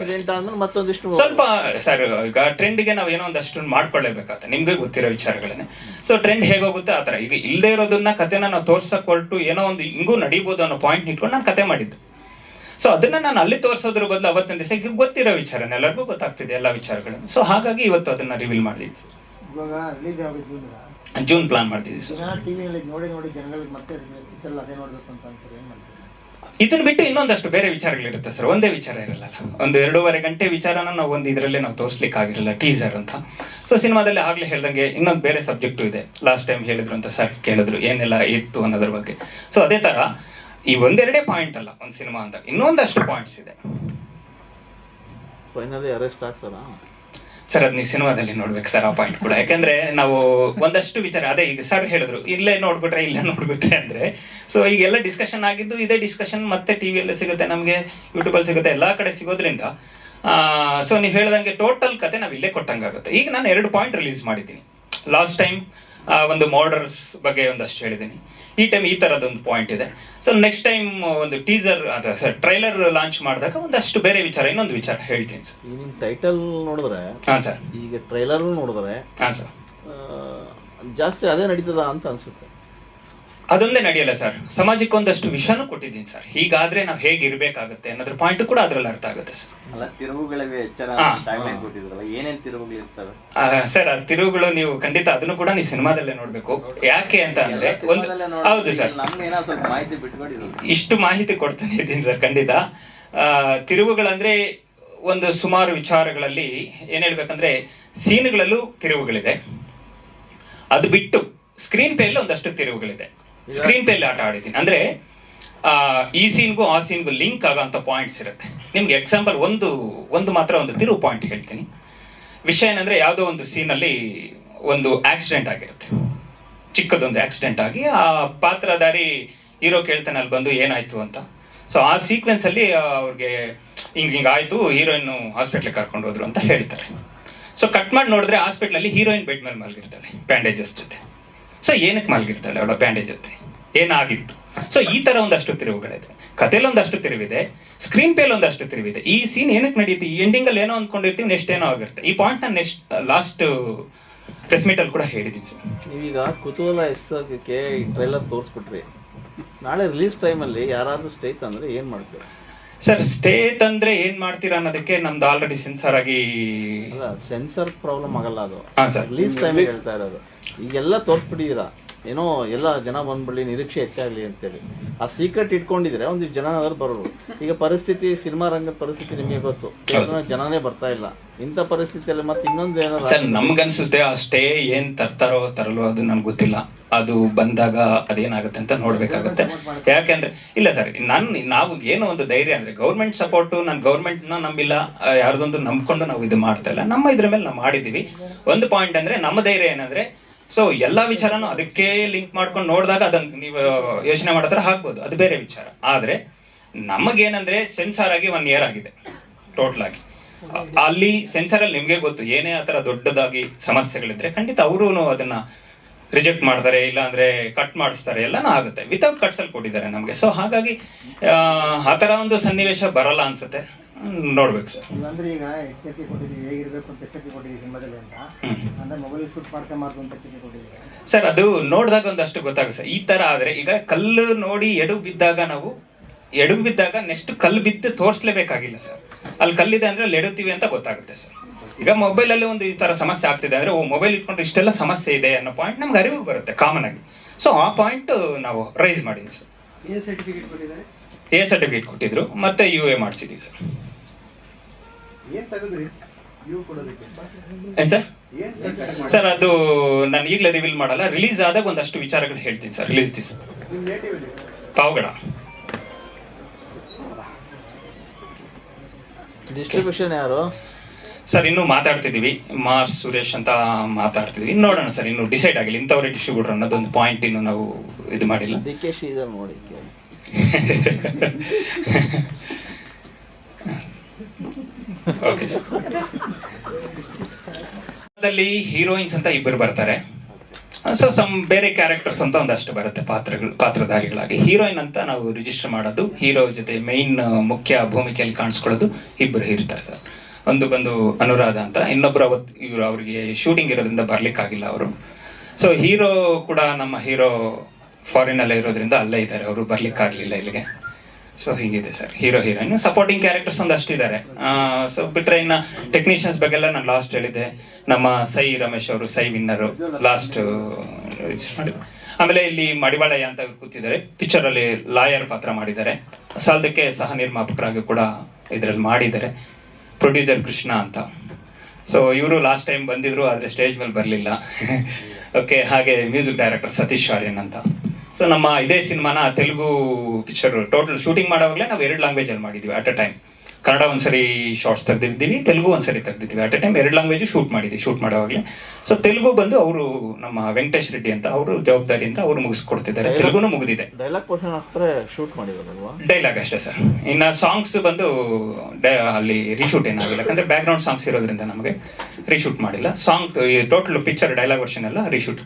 ಮತ್ತೊಂದಿಷ್ಟು ಸ್ವಲ್ಪ. ಸರ್ ಈಗ ಟ್ರೆಂಡ್ಗೆ ನಾವು ಏನೋ ಒಂದಷ್ಟು ಮಾಡ್ಕೊಳ್ಳೇಬೇಕಾಗುತ್ತೆ, ನಿಮ್ಗೆ ಗೊತ್ತಿರೋ ವಿಚಾರಗಳನ್ನೇ. ಸೊ ಟ್ರೆಂಡ್ ಹೇಗೋಗುತ್ತೆ ಆ ತರ. ಈಗ ಇಲ್ಲದೆ ಇರೋದನ್ನ ಕತೆನ ನಾವು ತೋರ್ಸಕ್ ಹೊರಟು ಏನೋ ಒಂದು ಹಿಂಗೂ ನಡೀಬಹುದು ಅನ್ನೋ ಪಾಯಿಂಟ್ ಇಟ್ಕೊಂಡು ನಾನು ಕತೆ ಮಾಡಿದ್ದು. ಸೊ ಅದನ್ನ ನಾನು ಅಲ್ಲಿ ತೋರಿಸೋದ್ರ ಬದಲು ಅವತ್ತಿನ ದಿವಸ ಈಗ ಗೊತ್ತಿರೋ ವಿಚಾರನ ಎಲ್ಲರಿಗೂ ಗೊತ್ತಾಗ್ತಿದೆ ಎಲ್ಲ ವಿಚಾರಗಳನ್ನು. ಸೊ ಹಾಗಾಗಿ ಇವತ್ತು ಅದನ್ನ ರಿವೀಲ್ ಮಾಡಿದ್ವಿ. ಜೂನ್ ಪ್ಲಾನ್ ಮಾಡ್ತಿದ್ವಿ ಸರ್. ಇದನ್ನ ಬಿಟ್ಟು ಇನ್ನೊಂದಷ್ಟು ಬೇರೆ ವಿಚಾರಗಳಿರುತ್ತೆ ಸರ್, ಒಂದೇ ವಿಚಾರ ಇರಲ್ಲ. ಒಂದು 2.5 ಗಂಟೆ ವಿಚಾರನ ನಾವು ಒಂದು ಇದರಲ್ಲೇ ನಾವು ತೋರಿಸ್ಲಿಕ್ಕೆ ಆಗಿರಲ್ಲ, ಟೀಸರ್ ಅಂತ. ಸೊ ಸಿನಿಮಾದಲ್ಲಿ ಆಗ್ಲೇ ಹೇಳ್ದಂಗೆ ಇನ್ನೊಂದು ಬೇರೆ ಸಬ್ಜೆಕ್ಟು ಇದೆ. ಲಾಸ್ಟ್ ಟೈಮ್ ಹೇಳಿದ್ರು ಅಂತ ಸರ್ ಕೇಳಿದ್ರು ಏನೆಲ್ಲ ಇತ್ತು ಅನ್ನೋದ್ರ ಬಗ್ಗೆ. ಸೊ ಅದೇ ತರ ಈ 1-2 ಪಾಯಿಂಟ್ ಅಲ್ಲ ಒಂದು ಸಿನಿಮಾ ಅಂತ, ಇನ್ನೊಂದಷ್ಟು ಪಾಯಿಂಟ್ಸ್ ಇದೆ. ಫೈನಲಿ ಅರೆಸ್ಟ್ ಆಗ್ತಾರಾ ಸರ್? ಅದು ನೀವು ಸಿನಿಮಾದಲ್ಲಿ ನೋಡ್ಬೇಕು ಸರ್ ಆ ಪಾಯಿಂಟ್ ಕೂಡ. ಯಾಕಂದ್ರೆ ನಾವು ಒಂದಷ್ಟು ವಿಚಾರ, ಅದೇ ಈಗ ಸರ್ ಹೇಳಿದ್ರು ಇಲ್ಲೇ ನೋಡ್ಬಿಟ್ರೆ ಅಂದ್ರೆ. ಸೊ ಈಗೆಲ್ಲ ಡಿಸ್ಕಷನ್ ಆಗಿದ್ದು ಇದೇ ಡಿಸ್ಕಷನ್ ಮತ್ತೆ ಟಿವಿಯಲ್ಲೇ ಸಿಗುತ್ತೆ, ನಮಗೆ ಯೂಟ್ಯೂಬಲ್ಲಿ ಸಿಗುತ್ತೆ, ಎಲ್ಲಾ ಕಡೆ ಸಿಗೋದ್ರಿಂದ. ಸೊ ನೀವು ಹೇಳ್ದಂಗೆ ಟೋಟಲ್ ಕತೆ ನಾವು ಇಲ್ಲೇ ಕೊಟ್ಟಂಗಾಗುತ್ತೆ. ಈಗ ನಾನು 2 ಪಾಯಿಂಟ್ ರಿಲೀಸ್ ಮಾಡಿದ್ದೀನಿ. ಲಾಸ್ಟ್ ಟೈಮ್ ಒಂದು ಮಾರ್ಡರ್ಸ್ ಬಗ್ಗೆ ಒಂದಷ್ಟು ಹೇಳಿದ್ದೀನಿ. ಈ ಟೈಮ್ ಈ ಥರದೊಂದು ಪಾಯಿಂಟ್ ಇದೆ. ಸೊ ನೆಕ್ಸ್ಟ್ ಟೈಮ್ ಒಂದು ಟೀಸರ್ ಅಥವಾ ಸರ್ ಟ್ರೈಲರ್ ಲಾಂಚ್ ಮಾಡಿದಾಗ ಒಂದಷ್ಟು ಬೇರೆ ವಿಚಾರ, ಇನ್ನೊಂದು ವಿಚಾರ ಹೇಳ್ತೀನಿ ಸರ್. ಈ ನಿಮ್ಮ ಟೈಟಲ್ ನೋಡಿದ್ರೆ, ಹಾಂ ಸರ್, ಈಗ ಟ್ರೈಲರ್ ನೋಡಿದ್ರೆ ಹಾಂ ಸರ್, ಜಾಸ್ತಿ ಅದೇ ನಡೀತದ ಅಂತ ಅನ್ಸುತ್ತೆ. ಅದೊಂದೇ ನಡೆಯಲ್ಲ ಸರ್, ಸಮಾಜಕ್ಕೆ ಒಂದಷ್ಟು ವಿಷಯನೂ ಕೊಟ್ಟಿದ್ದೀನಿ ಸರ್. ಹೀಗಾದ್ರೆ ನಾವು ಹೇಗೆ ಇರಬೇಕಾಗುತ್ತೆ ಅನ್ನೋದ್ರ ಪಾಯಿಂಟ್ ಕೂಡ ಅದ್ರಲ್ಲಿ ಅರ್ಥ ಆಗುತ್ತೆ ಸರ್. ಅಲ್ಲ, ತಿರುವುಗಳಿವೆ ಎಚ್ಚರ ಟ್ಯಾಗ್ಲೈನ್ ಕೊಟ್ಟಿದ್ರಲ್ಲ, ಏನೇನ್ ತಿರುವುಗಳು ಇರ್ತವೆ ಸರ್? ಆ ತಿರುವುಗಳು ನೀವು ಖಂಡಿತ ಅದನ್ನು ಕೂಡ ನೀವು ಸಿನಿಮಾದಲ್ಲೇ ನೋಡ್ಬೇಕು. ಯಾಕೆ ಅಂತ ಅಂದ್ರೆ ಒಂದು, ಹೌದು ಸರ್, ನಮ್ಗೆ ಏನೋ ಸ್ವಲ್ಪ ಮಾಹಿತಿ ಬಿಟ್ಕೊಡಿದ್ರು. ಇಷ್ಟು ಮಾಹಿತಿ ಕೊಡ್ತಾನೆ ಇದ್ದೀನಿ ಸರ್. ಖಂಡಿತ ತಿರುವುಗಳಂದ್ರೆ ಒಂದು ಸುಮಾರು ವಿಚಾರಗಳಲ್ಲಿ ಏನ್ ಹೇಳ್ಬೇಕಂದ್ರೆ ಸೀನ್ಗಳಲ್ಲೂ ತಿರುವುಗಳಿದೆ. ಅದು ಬಿಟ್ಟು ಸ್ಕ್ರೀನ್ ಪೇ ಅಲ್ಲಿ ಒಂದಷ್ಟು ತಿರುವುಗಳಿದೆ. ಸ್ಕ್ರೀನ್ ಪೇ ಅಲ್ಲಿ ಆಟ ಆಡಿದ್ದೀನಿ ಅಂದ್ರೆ ಈ ಸೀನ್ಗೂ ಆ ಸೀನ್ಗೂ ಲಿಂಕ್ ಆಗೋಂಥ ಪಾಯಿಂಟ್ಸ್ ಇರುತ್ತೆ. ನಿಮ್ಗೆ ಎಕ್ಸಾಂಪಲ್ ಒಂದು ಮಾತ್ರ ಒಂದು ತಿರುವು ಪಾಯಿಂಟ್ ಹೇಳ್ತೀನಿ. ವಿಷಯ ಏನಂದ್ರೆ ಯಾವುದೋ ಒಂದು ಸೀನಲ್ಲಿ ಒಂದು ಆಕ್ಸಿಡೆಂಟ್ ಆಗಿರುತ್ತೆ, ಚಿಕ್ಕದೊಂದು ಆಕ್ಸಿಡೆಂಟ್ ಆಗಿ ಆ ಪಾತ್ರಧಾರಿ ಹೀರೋ ಕೇಳ್ತಾನೆ ಅಲ್ಲಿ ಬಂದು ಏನಾಯ್ತು ಅಂತ. ಸೊ ಆ ಸೀಕ್ವೆನ್ಸ್ ಅಲ್ಲಿ ಅವ್ರಿಗೆ ಹಿಂಗಾಯ್ತು, ಹೀರೋಯಿನ್ ಹಾಸ್ಪಿಟ್ಲಿಗೆ ಕರ್ಕೊಂಡು ಹೋದ್ರು ಅಂತ ಹೇಳ್ತಾರೆ. ಸೊ ಕಟ್ ಮಾಡಿ ನೋಡಿದ್ರೆ ಹಾಸ್ಪಿಟ್ಲಲ್ಲಿ ಹೀರೋಯಿನ್ ಬೆಡ್ ಮೇಲೆ ಮಲಗಿರ್ತಾಳೆ ಬ್ಯಾಂಡೇಜಸ್ ಜೊತೆ. ಸೊ ಏನಕ್ಕೆ ಮಲಗಿರ್ತಾಳೆ ಅವಳ ಬ್ಯಾಂಡೇಜ್ ಜೊತೆ, ಏನಾಗಿತ್ತು? ಸೊ ಈ ತರ ಒಂದಷ್ಟು ತಿರುವುಗಳಿದೆ. ಕಥೆಯಲ್ಲಿ ಒಂದಷ್ಟು ತಿರುವಿದೆ, ಸ್ಕ್ರೀನ್ ಪೇಲ್ ಒಂದಷ್ಟು ತಿರುವಿದೆ. ಈ ಸೀನ್ ಏನಕ್ಕೆ ನಡೀತಿ, ಈ ಎಂಡಿಂಗ್ ಅಲ್ಲಿ ಏನೋ ಅಂದ್ಕೊಂಡಿರ್ತೀವಿ, ನೆಕ್ಸ್ಟ್ ಏನೋ ಆಗಿರುತ್ತೆ. ಈ ಪಾಯಿಂಟ್ ನಾನು ಲಾಸ್ಟ್ ಪ್ರೆಸ್ ಮೀಟ್ ಅಲ್ಲಿ ಕೂಡ ಹೇಳಿದ್ದೀನಿ ಸರ್. ನೀವೀಗ ಕುತೂಹಲ ಎಷ್ಟಕ್ಕೆ ಈ ಟ್ರೈಲರ್ ತೋರಿಸ್ಬಿಟ್ರಿ, ನಾಳೆ ರಿಲೀಸ್ ಟೈಮಲ್ಲಿ ಯಾರಾದ್ರೂ ಸ್ಟೇಟ್ ಅಂದ್ರೆ ಏನ್ ಮಾಡ್ತೀರಾ ಸರ್? ಸ್ಟೇಟ್ ಅಂದ್ರೆ ಏನ್ ಮಾಡ್ತೀರಾ ಅನ್ನೋದಕ್ಕೆ ನಮ್ದು ಆಲ್ರೆಡಿ ಸೆನ್ಸಾರ್ ಆಗಿ, ಅಲ್ಲ ಸೆನ್ಸರ್ ಪ್ರಾಬ್ಲಮ್ ಆಗಲ್ಲ ಅದು. ಹಾ ಸರ್, ರಿಲೀಸ್ ಟೈಮ್ ಹೇಳ್ತಾ ಇರೋದು. ಈಗೆಲ್ಲ ತೋರಿಸ್ಬಿಟ್ಟಿದ್ದೀರಾ, ಏನೋ ಎಲ್ಲ ಜನ ಬಂದ್ಬಿಡ್ಲಿ, ನಿರೀಕ್ಷೆ ಹೆಚ್ಚಾಗ್ಲಿ ಅಂತೇಳಿ. ಆ ಸೀಕ್ರೆಟ್ ಇಟ್ಕೊಂಡಿದ್ರೆ ಒಂದಿಷ್ಟು ಜನ ಬರೋರು. ಈಗ ಪರಿಸ್ಥಿತಿ, ಸಿನಿಮಾ ರಂಗದ ಪರಿಸ್ಥಿತಿ ನಿಮಗೆ ಗೊತ್ತು, ಜನನೇ ಬರ್ತಾ ಇಲ್ಲ. ಇಂಥ ಪರಿಸ್ಥಿತಿಯಲ್ಲಿ ಮತ್ತೆ ಇನ್ನೊಂದು ಏನಾದ್ರು ಸರ್ ನಮ್ಗನ್ಸುತ್ತೆ ಅಷ್ಟೇ. ಏನ್ ತರಲು ಅದು ನನ್ಗೆ ಗೊತ್ತಿಲ್ಲ. ಅದು ಬಂದಾಗ ಅದೇನಾಗುತ್ತೆ ಅಂತ ನೋಡ್ಬೇಕಾಗತ್ತೆ. ಯಾಕೆಂದ್ರೆ ಇಲ್ಲ ಸರ್, ನಾವು ಏನೋ ಒಂದು ಧೈರ್ಯ ಅಂದ್ರೆ ಗೌರ್ಮೆಂಟ್ ಸಪೋರ್ಟು, ನಾನು ಗೌರ್ಮೆಂಟ್ ನ ನಂಬಿಲ್ಲ, ಯಾರ್ದೊಂದು ನಂಬ್ಕೊಂಡು ನಾವು ಇದು ಮಾಡ್ತಾ ಇಲ್ಲ. ನಮ್ಮ ಇದ್ರ ಮೇಲೆ ನಾವು ಮಾಡಿದೀವಿ. ಒಂದು ಪಾಯಿಂಟ್ ಅಂದ್ರೆ ನಮ್ಮ ಧೈರ್ಯ ಏನಂದ್ರೆ, ಸೊ ಎಲ್ಲಾ ವಿಚಾರನೂ ಅದಕ್ಕೆ ಲಿಂಕ್ ಮಾಡ್ಕೊಂಡು ನೋಡಿದಾಗ ಅದನ್ನ ನೀವು ಯೋಚನೆ ಮಾಡತ್ರ ಹಾಕ್ಬೋದು, ಅದು ಬೇರೆ ವಿಚಾರ. ಆದ್ರೆ ನಮಗೇನಂದ್ರೆ ಸೆನ್ಸಾರ್ ಆಗಿ 1 year ಆಗಿದೆ ಟೋಟಲ್ ಆಗಿ. ಅಲ್ಲಿ ಸೆನ್ಸಾರ್ ಅಲ್ಲಿ ನಿಮ್ಗೆ ಗೊತ್ತು, ಏನೇ ಆತರ ದೊಡ್ಡದಾಗಿ ಸಮಸ್ಯೆಗಳಿದ್ರೆ ಖಂಡಿತ ಅವರು ಅದನ್ನ ರಿಜೆಕ್ಟ್ ಮಾಡ್ತಾರೆ, ಇಲ್ಲ ಅಂದ್ರೆ ಕಟ್ ಮಾಡಿಸ್ತಾರೆ, ಎಲ್ಲಾನು ಆಗುತ್ತೆ. ವಿತೌಟ್ ಕಟ್ಸ್ ಅಲ್ಲಿ ಕೊಟ್ಟಿದ್ದಾರೆ ನಮ್ಗೆ. ಸೊ ಹಾಗಾಗಿ ಆ ತರ ಒಂದು ಸನ್ನಿವೇಶ ಬರಲ್ಲ ಅನ್ಸುತ್ತೆ, ನೋಡ್ಬೇಕು ಸರ್. ಅಂದ್ರೆ ಈಗ ಎಚ್ಚರಿಕೆ ಕೊಟ್ಟಿದ್ದೀವಿ, ಹೇಗಿರ್ಬೇಕು ಅಂತ ಎಚ್ಚರಿಕೆ ಕೊಟ್ಟಿದ್ದೀವಿ ಸಿನಿಮಾದಲ್ಲಿ ಅಂತ, ಅಂದ್ರೆ ಮೊಬೈಲ್ ಶೂಟ್ ಮಾಡ್ತಾ ಮಾಡ್ದು ಅಂತ ಎಚ್ಚರಿಕೆ ಕೊಟ್ಟಿದ್ದೀವಿ ಸರ್. ಅದು ನೋಡಿದಾಗ ಒಂದಷ್ಟು ಗೊತ್ತಾಗುತ್ತೆ ಸರ್. ಈ ತರ ಆದ್ರೆ ಈಗ ಕಲ್ಲು ನೋಡಿ ಎಡುಗು ಬಿದ್ದಾಗ ನೆಕ್ಸ್ಟ್ ಕಲ್ಲು ಬಿದ್ದು ತೋರಿಸ್ಲೇಬೇಕಾಗಿಲ್ಲ ಸರ್. ಅಲ್ಲಿ ಕಲ್ಲಿದೆ ಅಂದ್ರೆ ಅಲ್ಲಿ ಎಡುತ್ತೀವಿ ಅಂತ ಗೊತ್ತಾಗುತ್ತೆ ಸರ್. ಈಗ ಮೊಬೈಲ್ ಅಲ್ಲಿ ಒಂದು ಈ ತರ ಸಮಸ್ಯೆ ಆಗ್ತಿದೆ ಅಂದ್ರೆ, ಮೊಬೈಲ್ ಇಟ್ಕೊಂಡ್ರೆ ಇಷ್ಟೆಲ್ಲ ಸಮಸ್ಯೆ ಇದೆ ಅನ್ನೋ ಪಾಯಿಂಟ್ ನಮ್ಗೆ ಅರಿವು ಬರುತ್ತೆ ಕಾಮನ್ ಆಗಿ. ಸೊ ಆ ಪಾಯಿಂಟ್ ನಾವು ರೈಸ್ ಮಾಡಿದ್ವಿ ಸರ್. ಏನ್ ಸರ್ಟಿಫಿಕೇಟ್ ಕೊಟ್ಟಿದ್ದಾರೆ? ಎ ಸರ್ಟಿಫಿಕೇಟ್ ಕೊಟ್ಟಿದ್ರು, ಮತ್ತೆ UA ಮಾಡಿಸಿದೀವಿ ಸರ್. ಏನ್ ತೆಗೆದ್ರಿ ಇವು ಕೊಡೋದಕ್ಕೆ ಏನ್ ಸರ್? ಸರ್ ಅದು ನಾನು ಈಗಲೇ ರಿವೀಲ್ ಮಾಡಲ್ಲ. ರಿಲೀಸ್ ಆದಾಗ ಒಂದಷ್ಟು ವಿಚಾರಗಳು ಹೇಳ್ತೀನಿ ಸರ್. ರಿಲೀಸ್ ದಿವಸ ನಿಮ್ ನೇಟಿವ್ ಅಲ್ಲಿ ಪಾವಗಡ. ಡಿಸ್ಟ್ರಿಬ್ಯೂಷನ್ ಯಾರು ಸರ್? ಇನ್ನೂ ಮಾತಾಡ್ತಿದೀವಿ, ಮಾರ್ಸ್ ಸುರೇಶ್ ಅಂತ ಮಾತಾಡ್ತಿದ್ವಿ. ನೋಡೋಣ ಸರ್, ಇನ್ನು ಡಿಸೈಡ್ ಆಗಿಲ್ಲ ಇಂಥವ್ರೆ ಡಿಸ್ಟ್ರಿಬ್ಯೂಟರ್ ಅನ್ನೋದೊಂದು ಪಾಯಿಂಟ್ ಇನ್ನು ನಾವು ಇದು ಮಾಡಿಲ್ಲ. DK ಶ್ರೀಧರ್ ನೋಡಿ ಓಕೆ ಸರ್. ಅದರಲ್ಲಿ ಹೀರೋಯಿನ್ಸ್ ಅಂತ ಇಬ್ಬರು ಬರ್ತಾರೆ. ಸೊ ಬೇರೆ ಕ್ಯಾರೆಕ್ಟರ್ಸ್ ಅಂತ ಒಂದಷ್ಟು ಬರುತ್ತೆ ಪಾತ್ರಧಾರಿಗಳಾಗಿ. ಹೀರೋಯಿನ್ ಅಂತ ನಾವು ರಿಜಿಸ್ಟರ್ ಮಾಡೋದು, ಹೀರೋ ಜೊತೆ ಮೈನ್ ಮುಖ್ಯ ಭೂಮಿಕೆಯಲ್ಲಿ ಕಾಣಿಸ್ಕೊಳ್ಳೋದು ಇಬ್ಬರು ಇರ್ತಾರೆ ಸರ್. ಒಂದು ಬಂದು ಅನುರಾಧ ಅಂತ, ಇನ್ನೊಬ್ರು ಇವರು ಅವ್ರಿಗೆ ಶೂಟಿಂಗ್ ಇರೋದ್ರಿಂದ ಬರ್ಲಿಕ್ಕಾಗಿಲ್ಲ ಅವರು. ಸೊ ಹೀರೋ ಕೂಡ ನಮ್ಮ ಹೀರೋ ಫಾರಿನ್ ಅಲ್ಲೇ ಇರೋದ್ರಿಂದ ಅಲ್ಲೇ ಇದ್ದಾರೆ, ಅವರು ಬರ್ಲಿಕ್ಕಾಗ್ಲಿಲ್ಲ ಇಲ್ಲಿಗೆ. ಸೊ ಹೀಗಿದೆ sir. Hero heroine supporting characters ಒಂದಷ್ಟು ಇದ್ದಾರೆ. ಸೊ ಬಿಟ್ರೆ ಇನ್ನ ಟೆಕ್ನಿಷಿಯನ್ಸ್ ಬಗ್ಗೆ ಎಲ್ಲ ನಾನು ಲಾಸ್ಟ್ ಹೇಳಿದೆ. ನಮ್ಮ ಸೈ ರಮೇಶ್ ಅವರು ಸೈ ವಿನ್ನರು ಲಾಸ್ಟ್ ಮಾಡಿದ್ರು. ಆಮೇಲೆ ಇಲ್ಲಿ ಮಡಿವಾಳಯ್ಯ ಅಂತ ಇವ್ರು ಕೂತಿದ್ದಾರೆ, ಪಿಕ್ಚರ್ ಅಲ್ಲಿ ಲಾಯರ್ ಪಾತ್ರ ಮಾಡಿದ್ದಾರೆ. ಸಾಲದಕ್ಕೆ ಸಹ ನಿರ್ಮಾಪಕರಾಗಿ ಕೂಡ ಇದರಲ್ಲಿ ಮಾಡಿದ್ದಾರೆ. ಪ್ರೊಡ್ಯೂಸರ್ ಕೃಷ್ಣ ಅಂತ. ಸೊ ಇವರು ಲಾಸ್ಟ್ ಟೈಮ್ ಬಂದಿದ್ರು, ಆದ್ರೆ ಸ್ಟೇಜ್ ಮೇಲೆ ಬರಲಿಲ್ಲ. ಓಕೆ. ಹಾಗೆ ಮ್ಯೂಸಿಕ್ ಡೈರೆಕ್ಟರ್ ಸತೀಶ್ ಆರ್ಯನ್ ಅಂತ. ಸೊ ನಮ್ಮ ಇದೇ ಸಿನಿಮಾನ ತೆಲುಗು ಪಿಕ್ಚರ್ ಟೋಟಲ್ ಶೂಟಿಂಗ್ ಮಾಡೋವಾಗಲೇ ನಾವು 2 ಲ್ಯಾಂಗ್ವೇಜ್ ಅಲ್ಲಿ ಮಾಡಿದ್ವಿ ಅಟ್ ಅ ಟೈಮ್. ಕನ್ನಡ ಒಂದ್ಸರಿ ಶಾರ್ಟ್ಸ್ ತೆಗ್ದಿದ್ದೀವಿ, ತೆಲುಗು ಒಂದ್ಸರಿ ತೆಗ್ದಿದ್ವಿ. At a time 2 language shoot ಮಾಡೋವಾಗಲೇ. ಸೊ ತೆಲುಗು ಬಂದು ಅವರು ನಮ್ಮ ವೆಂಕಟೇಶ್ ರೆಡ್ಡಿ ಅಂತ ಅವರು ಜವಾಬ್ದಾರಿ ಅಂತ ಅವರು ಮುಗಿಸ್ಕೊಡ್ತಿದ್ದಾರೆ. ತೆಲುಗುನು ಮುಗಿದಿದೆ. ಡೈಲಾಗ್ ಪೋರ್ಷನ್ ಅಷ್ಟೇ ಶೂಟ್ ಮಾಡಿರೋದಲ್ವಾ? ಡೈಲಾಗ್ ಅಷ್ಟೇ ಸರ್. ಇನ್ನು ಸಾಂಗ್ಸ್ ಬಂದು ಅಲ್ಲಿ ರೀಶೂಟ್ ಏನಾಗಿಲ್ಲ, ಯಾಕಂದ್ರೆ ಬ್ಯಾಕ್ ಗ್ರೌಂಡ್ ಸಾಂಗ್ಸ್ ಇರೋದ್ರಿಂದ ನಮಗೆ ರೀಶೂಟ್ ಮಾಡಿಲ್ಲ. Song total picture dialogue version ಎಲ್ಲ ರೀಶೂಟ್.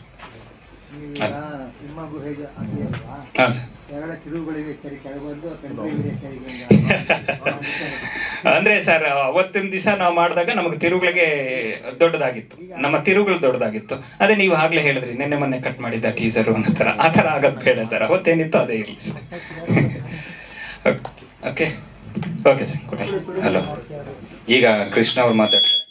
ಈಗ ಸಿನಿಮಾಗೂ ಹೇಗೆ ಅದೇ ಅಲ್ವಾ, ಹಾಂ ಸರ್. ಎರಡು ತಿರುವುಗಳಿಗೆ ಎಚ್ಚರಿಕೆ ಕೆಳಗೊಂದು ಪೆನ್ಡ್ರೈವ್ಗೆ ಎಚ್ಚರಿಕೆ ಅಂದ್ರೆ ಸರ್ ಅವತ್ತಿನ ದಿವಸ ನಾವು ಮಾಡಿದಾಗ ನಮಗೆ ತಿರುಗಳಿಗೆ ದೊಡ್ಡದಾಗಿತ್ತು, ನಮ್ಮ ತಿರುಗಳು ದೊಡ್ಡದಾಗಿತ್ತು. ಅದೇ ನೀವು ಆಗ್ಲೇ ಹೇಳಿದ್ರಿ ನಿನ್ನೆ ಮೊನ್ನೆ ಕಟ್ ಮಾಡಿದ್ದ ಟೀಸರ್ ಅನ್ನೋ ಥರ, ಆ ಥರ ಆಗೋದು ಬೇಡ ಸರ್. ಅವತ್ತೇನಿತ್ತು ಅದೇ ಇರಲಿ ಸರ್. ಓಕೆ ಓಕೆ ಸರ್, ಕೊಟ್ಟೆ. ಹಲೋ, ಈಗ ಕೃಷ್ಣ ಅವ್ರು ಮಾತಾಡ್ತಾರೆ.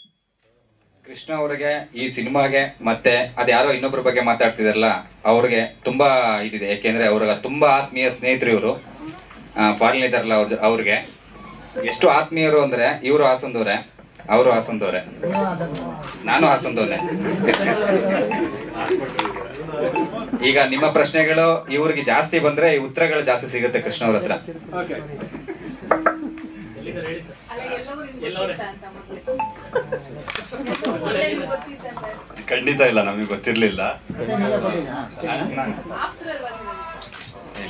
ಕೃಷ್ಣ ಅವರಿಗೆ ಈ ಸಿನಿಮಾಗೆ ಮತ್ತೆ ಅದ್ಯಾರೋ ಇನ್ನೊಬ್ಬರ ಬಗ್ಗೆ ಮಾತಾಡ್ತಿದಾರಲ್ಲ ಅವ್ರಿಗೆ ತುಂಬಾ ಇದಿದೆ. ಯಾಕೆಂದ್ರೆ ಅವ್ರಿಗೆ ತುಂಬಾ ಆತ್ಮೀಯ ಸ್ನೇಹಿತರು ಇವರು, ಫಾರಿನ್ ಇದಾರಲ್ಲ ಅವ್ರಿಗೆ ಎಷ್ಟು ಆತ್ಮೀಯರು ಅಂದ್ರೆ ಇವರು ಹಾಸನದವ್ರೆ, ಅವರು ಹಾಸನದವ್ರೆ, ನಾನು ಹಾಸನದವ್ರೆ. ಈಗ ನಿಮ್ಮ ಪ್ರಶ್ನೆಗಳು ಇವ್ರಿಗೆ ಜಾಸ್ತಿ ಬಂದ್ರೆ ಈ ಉತ್ತರಗಳು ಜಾಸ್ತಿ ಸಿಗುತ್ತೆ ಕೃಷ್ಣ ಅವ್ರ ಹತ್ರ. ಖಂಡಿತ ಇಲ್ಲ, ನಮಗೆ ಗೊತ್ತಿರ್ಲಿಲ್ಲ.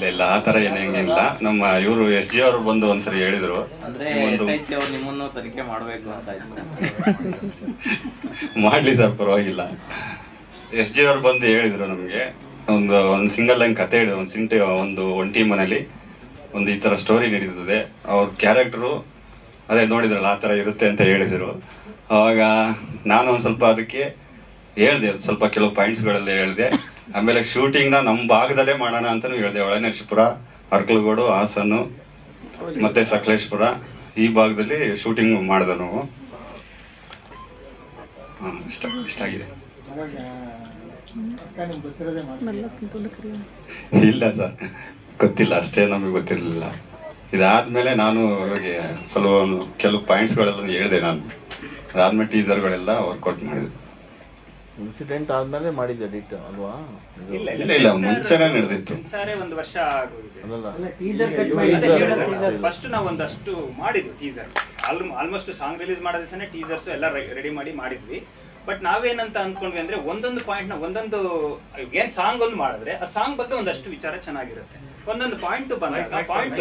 ಇಲ್ಲ ಆ ತರ ಏನಿಲ್ಲ. ನಮ್ಮ ಇವರು SG ಅವರು ಬಂದು ಒಂದ್ಸರಿ ಹೇಳಿದ್ರು, ಅಂದ್ರೆ ಅವ್ರು ನಿಮ್ಮನ್ನು ತನಿಖೆ ಮಾಡ್ಬೇಕು ಅಂತ ಮಾಡ್ಲಿ ಸರ್, ಪರವಾಗಿಲ್ಲ. SG ಅವರು ಬಂದು ಹೇಳಿದ್ರು ನಮ್ಗೆ, ಒಂದು ಸಿಂಗಲ್ ಲೈನ್ ಕತೆ ಹೇಳಿದ್ರು. ಒಂದು ಒಂಟಿ ಮನೇಲಿ ಒಂದು ಈ ತರ ಸ್ಟೋರಿ ನಡೀತದೆ, ಅವ್ರ ಕ್ಯಾರೆಕ್ಟರು ಅದೇ ನೋಡಿದ್ರಲ್ಲ ಆ ತರ ಇರುತ್ತೆ ಅಂತ ಹೇಳಿದ್ರು. ಅವಾಗ ನಾನು ಒಂದ್ ಸ್ವಲ್ಪ ಅದಕ್ಕೆ ಹೇಳ್ದೆ, ಸ್ವಲ್ಪ ಕೆಲವು ಪಾಯಿಂಟ್ಸ್ಗಳೆಲ್ಲ ಹೇಳಿದೆ. ಆಮೇಲೆ ಶೂಟಿಂಗ್ನ ನಮ್ಮ ಭಾಗದಲ್ಲೇ ಮಾಡೋಣ ಅಂತಾನು ಹೇಳಿದೆ. ಹೊಳೆನರಸೀಪುರ, ಅರ್ಕಲಗೋಡು, ಹಾಸನ ಮತ್ತೆ ಸಕಲೇಶ್ಪುರ ಈ ಭಾಗದಲ್ಲಿ ಶೂಟಿಂಗ್ ಮಾಡಿದೆ ನಾವು. ಇಷ್ಟ ಆಗಿದೆ. ನಿಮ್ಗೆ ಗೊತ್ತಿರೋದೇ ಮಾಡಿ ಇಲ್ಲ ಸರ್, ಗೊತ್ತಿಲ್ಲ, ಅಷ್ಟೇ ನಮಗೆ ಗೊತ್ತಿರಲಿಲ್ಲ. ಇದಾದ್ಮೇಲೆ ನಾನು ಇವಾಗ ಸ್ವಲ್ಪ ಕೆಲವು ಪಾಯಿಂಟ್ಸ್ಗಳೆಲ್ಲ ಹೇಳಿದೆ ನಾನು. ಅದಾದ್ಮೇಲೆ ಟೀಸರ್ಗಳೆಲ್ಲ ವರ್ಕೌಟ್ ಮಾಡಿದೆ. ಇನ್ಸಿಡೆಂಟ್ ಆದ್ಮೇಲೆ ಮಾಡಿದ್ದೆ ಎಡಿಟ್ ಅಲ್ವಾ? ಇಲ್ಲ ಮುಂಚೆನೇ ನಡೆದಿತ್ತು. ಒಂದು ವರ್ಷ ಆಗೋಗಿದೆ. ಅಲ್ಲಲ್ಲ, ಟೀಸರ್ ಕಟ್ ಮಾಡಿ ಫಸ್ಟ್ ನಾವು ಒಂದಷ್ಟು ಮಾಡಿದ್ವಿ ಟೀಸರ್. ಆಲ್ಮೋಸ್ಟ್ ಸಾಂಗ್ ರಿಲೀಸ್ ಮಾಡೋ ದಿವಸನೇ ಟೀಸರ್ಸ್ ಎಲ್ಲ ರೆಡಿ ಮಾಡಿದ್ವಿ. ಬಟ್ ನಾವೇನಂತ ಅನ್ಕೊಂಡ್ವಿ ಅಂದ್ರೆ ಒಂದೊಂದು ಪಾಯಿಂಟ್ ನ ಒಂದೊಂದು ಏನ್ ಸಾಂಗ್ ಒಂದು ಮಾಡಿದ್ರೆ ಆ ಸಾಂಗ್ ಬಗ್ಗೆ ಒಂದಷ್ಟು ವಿಚಾರ ಚೆನ್ನಾಗಿರುತ್ತೆ. ಒಂದೊಂದು ಪಾಯಿಂಟ್ ಬಂದಾಗ ಪಾಯಿಂಟ್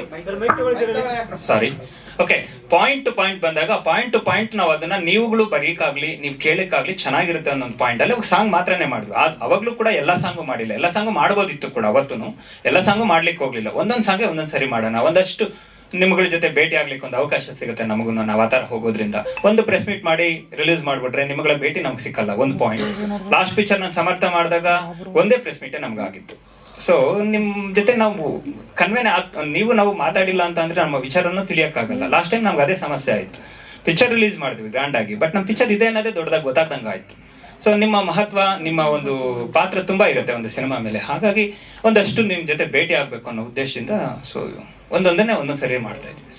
ಬಂದಾಗ ಪಾಯಿಂಟ್ ಟು ಪಾಯಿಂಟ್ ನಾವು ಅದನ್ನ ನೀವುಗಳು ಬರೀಕಾಗ್ಲಿ ನೀವು ಕೇಳಕ್ಕಾಗ್ಲಿ ಚೆನ್ನಾಗಿರುತ್ತೆ ಅನ್ನೊಂದು ಪಾಯಿಂಟ್ ಅಲ್ಲಿ ಸಾಂಗ್ ಮಾತ್ರನೇ ಮಾಡಿದ್ವಿ. ಅವಾಗ್ಲೂ ಕೂಡ ಎಲ್ಲಾ ಸಾಂಗು ಮಾಡಿಲ್ಲ, ಎಲ್ಲಾ ಸಾಂಗು ಮಾಡ್ಬೋದಿತ್ತು ಕೂಡ. ಅವತ್ತೂ ಎಲ್ಲ ಸಾಂಗು ಮಾಡ್ಲಿಕ್ಕೆ ಹೋಗ್ಲಿಲ್ಲ. ಒಂದೊಂದು ಸಾಂಗ್ ಒಂದೊಂದ್ ಸರಿ ಮಾಡೋಣ, ಒಂದಷ್ಟು ನಿಮ್ಗಳ ಜೊತೆ ಭೇಟಿ ಆಗ್ಲಿಕ್ಕೆ ಒಂದು ಅವಕಾಶ ಸಿಗುತ್ತೆ ನಮಗೂ. ನಾವು ಆ ತರ ಹೋಗೋದ್ರಿಂದ ಒಂದು ಪ್ರೆಸ್ ಮೀಟ್ ಮಾಡಿ ರಿಲೀಸ್ ಮಾಡ್ಬಿಟ್ರೆ ನಿಮ್ಗಳ ಭೇಟಿ ನಮ್ಗೆ ಸಿಕ್ಕಲ್ಲ. ಒಂದು ಪಾಯಿಂಟ್ ಲಾಸ್ಟ್ ಪಿಕ್ಚರ್ ನ ಸಮರ್ಥ ಮಾಡಿದಾಗ ಒಂದೇ ಪ್ರೆಸ್ ಮೀಟೇ ನಮ್ಗೆ ಆಗಿತ್ತು. ಸೊ ನಿಮ್ ಜೊತೆ ನಾವು ನಾವು ಮಾತಾಡಿಲ್ಲ ಅಂತ ಅಂದ್ರೆ ನಮ್ಮ ವಿಚಾರನೂ ತಿಳಿಯಕ್ಕಾಗಲ್ಲ. ಲಾಸ್ಟ್ ಟೈಮ್ ನಮ್ಗೆ ಅದೇ ಸಮಸ್ಯೆ ಆಯ್ತು. ಪಿಕ್ಚರ್ ರಿಲೀಸ್ ಮಾಡಿದ್ವಿ ಗ್ರ್ಯಾಂಡ್ ಆಗಿ, ಬಟ್ ನಮ್ಮ ಪಿಕ್ಚರ್ ಇದೆ ಅನ್ನೋದೇ ದೊಡ್ಡದಾಗಿ ಗೊತ್ತಾಗ್ದಂಗೆ ಆಯ್ತು. ಸೊ ನಿಮ್ಮ ಮಹತ್ವ, ನಿಮ್ಮ ಒಂದು ಪಾತ್ರ ತುಂಬಾ ಇರುತ್ತೆ ಒಂದು ಸಿನಿಮಾ ಮೇಲೆ. ಹಾಗಾಗಿ ಒಂದಷ್ಟು ನಿಮ್ ಜೊತೆ ಭೇಟಿ ಆಗ್ಬೇಕು ಅನ್ನೋ ಉದ್ದೇಶದಿಂದ ಸೊ ಒಂದೊಂದನ್ನೇ ಒಂದೊಂದ್ ಸರಿ ಮಾಡ್ತಾ ಇದ್ದೀವಿ.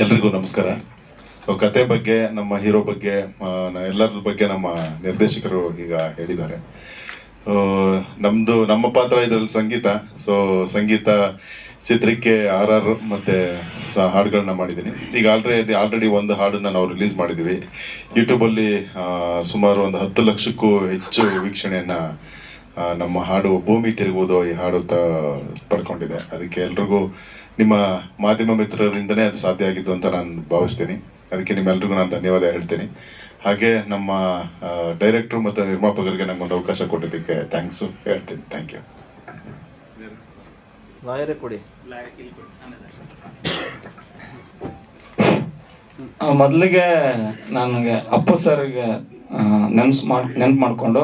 ಎಲ್ರಿಗೂ ನಮಸ್ಕಾರ. ಕತೆ ಬಗ್ಗೆ, ನಮ್ಮ ಹೀರೋ ಬಗ್ಗೆ, ಎಲ್ಲರ ಬಗ್ಗೆ ನಮ್ಮ ನಿರ್ದೇಶಕರು ಈಗ ಹೇಳಿದ್ದಾರೆ. ನಮ್ಮ ಪಾತ್ರ ಇದರಲ್ಲಿ ಸಂಗೀತ. ಸೊ ಸಂಗೀತ ಚಿತ್ರಕ್ಕೆ RR ಮತ್ತೆ ಹಾಡುಗಳನ್ನ ಮಾಡಿದ್ದೀನಿ. ಈಗ ಆಲ್ರೆಡಿ ಒಂದು ಹಾಡನ್ನ ನಾವು ರಿಲೀಸ್ ಮಾಡಿದ್ದೀವಿ. ಯೂಟ್ಯೂಬಲ್ಲಿ ಸುಮಾರು ಒಂದು 10 ಲಕ್ಷಕ್ಕೂ ಹೆಚ್ಚು ವೀಕ್ಷಣೆಯನ್ನ ನಮ್ಮ ಹಾಡು ಭೂಮಿ ತಿರುಗುವುದು ಈ ಹಾಡು ಪಡ್ಕೊಂಡಿದೆ. ಅದಕ್ಕೆ ಎಲ್ರಿಗೂ ನಿಮ್ಮ ಮಾಧ್ಯಮ ಮಿತ್ರರಿಂದನೇ ಅದು ಸಾಧ್ಯ ಆಗಿದ್ದು ಅಂತ ನಾನು ಭಾವಿಸ್ತೀನಿ. ಅದಕ್ಕೆ ನಿಮ್ಮೆಲ್ರಿಗೂ ನಾನು ಧನ್ಯವಾದ ಹೇಳ್ತೀನಿ. ಹಾಗೆ ನಮ್ಮ ಡೈರೆಕ್ಟ್ರು ಮತ್ತು ನಿರ್ಮಾಪಕರಿಗೆ ನಮಗೊಂದು ಅವಕಾಶ ಕೊಟ್ಟಿದ್ದಕ್ಕೆ ಥ್ಯಾಂಕ್ಸು ಹೇಳ್ತೀನಿ. Thank you. ಲಾಯರೇ ಕೊಡಿ. ಮೊದಲಿಗೆ ನನಗೆ ಅಪ್ಪು ಸರ್ಗೆ ನೆನ್ಪು ಮಾಡಿಕೊಂಡು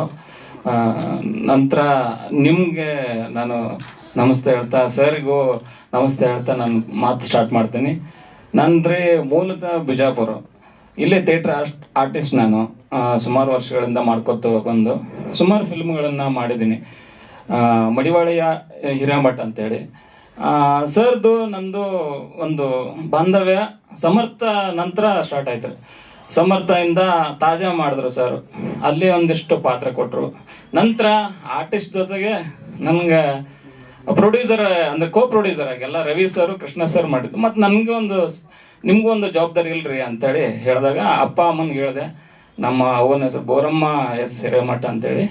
ನಂತರ ನಿಮಗೆ ನಾನು ನಮಸ್ತೆ ಹೇಳ್ತಾ, ಸರ್ಗೂ ನಮಸ್ತೆ ಹೇಳ್ತಾ ನಾನು ಮಾತು ಸ್ಟಾರ್ಟ್ ಮಾಡ್ತೀನಿ. ನಂದ್ರೆ ಮೂಲತಃ ಬಿಜಾಪುರ, ಇಲ್ಲೇ ಥಿಯೇಟ್ರ್ ಆರ್ಟಿಸ್ಟ್ ನಾನು. ಸುಮಾರು ವರ್ಷಗಳಿಂದ ಮಾಡ್ಕೊತ ಬಂದು ಸುಮಾರು ಫಿಲ್ಮ್ಗಳನ್ನು ಮಾಡಿದ್ದೀನಿ. ಮಡಿವಾಳೆಯ ಹಿರೇಮಠ ಅಂತೇಳಿ ಸರ್ದು ನಮ್ಮದು ಒಂದು ಬಾಂಧವ್ಯ ಸಮರ್ಥ ನಂತರ ಸ್ಟಾರ್ಟ್ ಆಯ್ತು. ಸಮರ್ಥದಿಂದ ತಾಜಾ ಮಾಡಿದ್ರು ಸರ್, ಅಲ್ಲಿ ಒಂದಿಷ್ಟು ಪಾತ್ರ ಕೊಟ್ಟರು. ನಂತರ ಆರ್ಟಿಸ್ಟ್ ಜೊತೆಗೆ ನನಗೆ ಪ್ರೊಡ್ಯೂಸರ್ ಅಂದರೆ ಪ್ರೊಡ್ಯೂಸರ್ ಆಗಿ ಎಲ್ಲ ರವಿ ಸರ್, ಕೃಷ್ಣ ಸರ್ ಮಾಡಿದ್ದು. ಮತ್ತು ನಿಮಗೂ ಒಂದು ಜವಾಬ್ದಾರಿ ಇಲ್ರಿ ಅಂತೇಳಿ ಹೇಳಿದಾಗ ಅಪ್ಪ ಅಮ್ಮನಿಗೆ ಹೇಳಿದೆ. ನಮ್ಮ ಅವನ ಹೆಸರು ಬೋರಮ್ಮ ಎಸ್ ಹಿರೇಮಠ ಅಂತೇಳಿ.